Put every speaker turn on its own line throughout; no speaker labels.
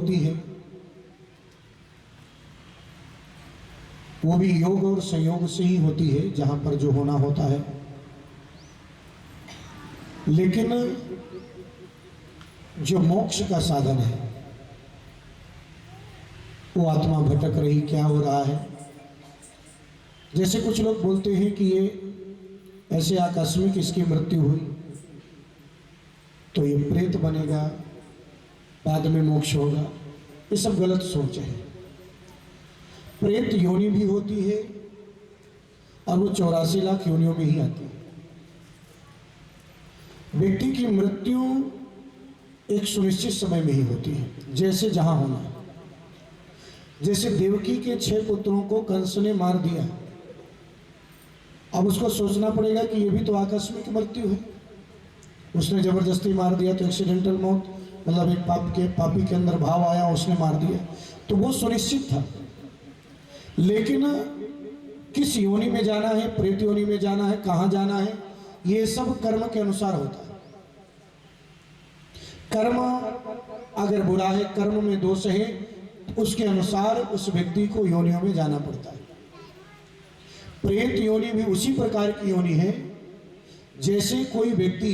होती है वो भी योग और संयोग से ही होती है, जहां पर जो होना होता है। लेकिन जो मोक्ष का साधन है वो आत्मा भटक रही, क्या हो रहा है। जैसे कुछ लोग बोलते हैं कि ये ऐसे आकस्मिक इसकी मृत्यु हुई तो ये प्रेत बनेगा, बाद में मोक्ष होगा। ये सब गलत सोच है। प्रेत योनि भी होती है और वो 84 लाख योनियों में ही आती है। व्यक्ति की मृत्यु एक सुनिश्चित समय में ही होती है, जैसे जहां होना। जैसे देवकी के 6 पुत्रों को कंस ने मार दिया, अब उसको सोचना पड़ेगा कि ये भी तो आकस्मिक मृत्यु है। उसने जबरदस्ती मार दिया तो एक्सीडेंटल मौत, मतलब एक पापी के अंदर भाव आया, उसने मार दिया, तो वो सुनिश्चित था। लेकिन किस योनि में जाना है, प्रेत योनि में जाना है, कहां जाना है, ये सब कर्म के अनुसार होता है। कर्म अगर बुरा है, कर्म में दोष है, तो उसके अनुसार उस व्यक्ति को योनियों में जाना पड़ता है। प्रेत योनि भी उसी प्रकार की योनि है जैसे कोई व्यक्ति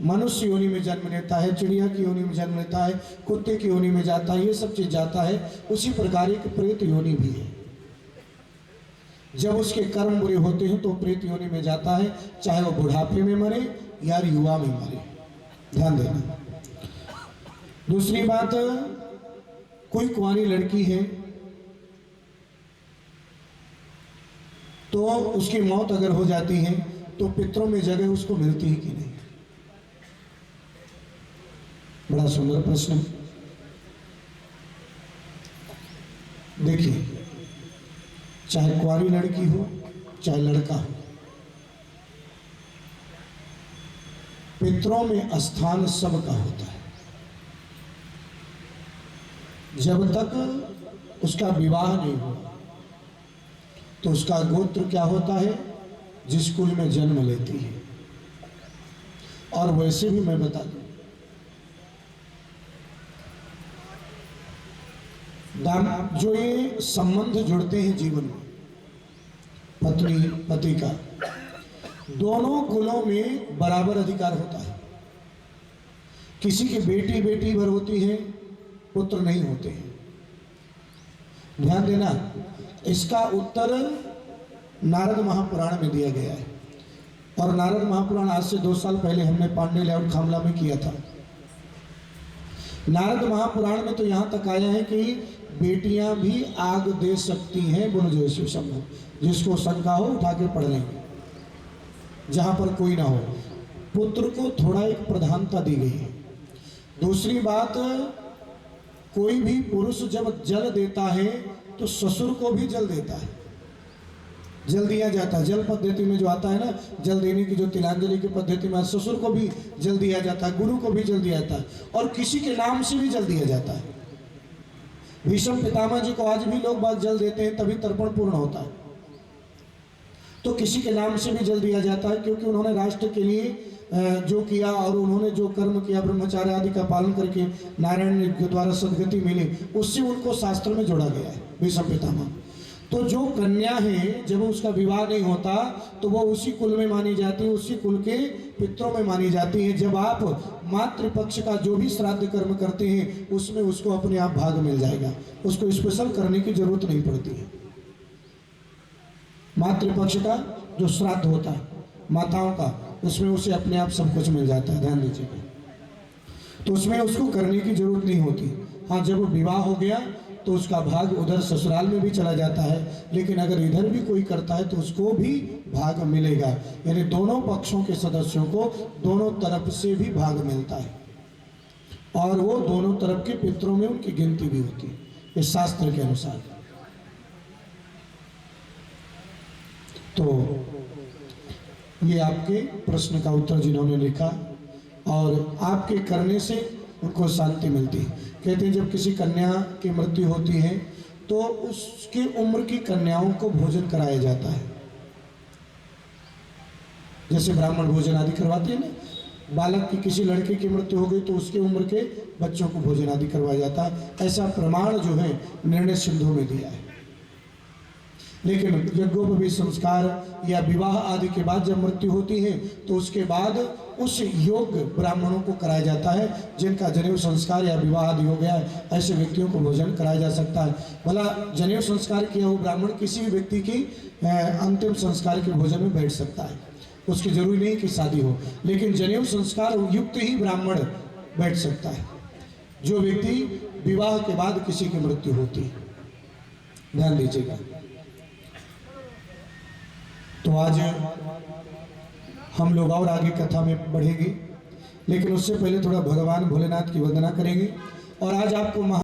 मनुष्य योनि में जन्म लेता है, चिड़िया की योनि में जन्म लेता है, कुत्ते की योनि में जाता है, ये सब चीज जाता है, उसी प्रकार एक प्रेत योनि भी है। जब उसके कर्म बुरे होते हैं तो प्रेत योनि में जाता है, चाहे वो बुढ़ापे में मरे या युवा में मरे। ध्यान देना। दूसरी बात, कोई कुंवारी लड़की है तो उसकी मौत अगर हो जाती है तो पितरों में जगह उसको मिलती है कि नहीं? बड़ा सुंदर प्रश्न। देखिए, चाहे कुंवारी लड़की हो चाहे लड़का हो, पितरों में स्थान सबका होता है। जब तक उसका विवाह नहीं हुआ तो उसका गोत्र क्या होता है, जिस कुल में जन्म लेती है। और वैसे भी मैं बता दूं, जो ये संबंध जुड़ते हैं जीवन में, पत्नी पति का, दोनों कुलों में बराबर अधिकार होता है। किसी की बेटी बेटी भर होती है, पुत्र नहीं होते हैं। ध्यान देना, इसका उत्तर नारद महापुराण में दिया गया है। और नारद महापुराण आज से 2 साल पहले हमने पांडे लेआउट खामला में किया था। नारद महापुराण में तो यहां तक आया है कि बेटियां भी आग दे सकती हैं। बोलो जय शिव शंभू। जिसको शंका हो उठा के पढ़ लेंगे, जहां पर कोई ना हो। पुत्र को थोड़ा एक प्रधानता दी गई है। दूसरी बात, कोई भी पुरुष जब जल देता है तो ससुर को भी जल देता है, जल दिया जाता है। जल पद्धति में जो आता है ना, जल देने की जो तिलांजलि की पद्धति में, ससुर को भी जल दिया जाता है, गुरु को भी जल दिया जाता है, और किसी के नाम से भी जल दिया जाता है। भीष्म पितामह जी को आज भी लोग बाग जल देते हैं, तभी तर्पण पूर्ण होता है। तो किसी के नाम से भी जल दिया जाता है, क्योंकि उन्होंने राष्ट्र के लिए जो किया और उन्होंने जो कर्म किया, ब्रह्मचार्य आदि का पालन करके नारायण के द्वारा सदगति मिली, उससे उनको शास्त्र में जोड़ा गया है भीष्म पितामह। तो जो कन्या है, जब उसका विवाह नहीं होता तो वो उसी कुल में मानी जाती है, उसी कुल के पितरों में मानी जाती है। जब आप मातृपक्ष का जो भी श्राद्ध कर्म करते हैं उसमें उसको अपने आप भाग मिल जाएगा, उसको स्पेशल करने की जरूरत नहीं पड़ती है। मातृपक्ष का जो श्राद्ध होता है माताओं का, उसमें उसे अपने आप सब कुछ मिल जाता है। ध्यान दीजिएगा। तो उसमें उसको करने की जरूरत नहीं होती। हाँ, जब विवाह हो गया तो उसका भाग उधर ससुराल में भी चला जाता है, लेकिन अगर इधर भी कोई करता है तो उसको भी भाग मिलेगा। यानी दोनों पक्षों के सदस्यों को दोनों तरफ से भी भाग मिलता है, और वो दोनों तरफ के पितरों में उनकी गिनती भी होती है इस शास्त्र के अनुसार। तो ये आपके प्रश्न का उत्तर जिन्होंने लिखा, और आपके करने से उनको शांति मिलती है। कहते हैं जब किसी कन्या की मृत्यु होती है तो उसके उम्र की कन्याओं को भोजन कराया जाता है। जैसे ब्राह्मण भोजन आदि करवाते हैं ना, बालक की किसी लड़के की मृत्यु हो गई तो उसके उम्र के बच्चों को भोजन आदि करवाया जाता है। ऐसा प्रमाण जो है निर्णय सिंधु में दिया है। लेकिन यज्ञोपवीत संस्कार या विवाह आदि के बाद जब मृत्यु होती है तो उसके बाद उस योग्य ब्राह्मणों को कराया जाता है जिनका जनेऊ संस्कार या विवाह आदि हो गया है। ऐसे व्यक्तियों को भोजन कराया जा सकता है। भला जनेऊ संस्कार किया हुआ ब्राह्मण किसी भी व्यक्ति की अंतिम संस्कार के भोजन में बैठ सकता है, उसकी जरूरी नहीं कि शादी हो, लेकिन जनेऊ संस्कार युक्त ही ब्राह्मण बैठ सकता है जो व्यक्ति विवाह के बाद किसी की मृत्यु होती है। ध्यान दीजिएगा। तो आज हम लोग और आगे कथा में बढ़ेंगे, लेकिन उससे पहले थोड़ा भगवान भोलेनाथ की वंदना करेंगे। और आज आपको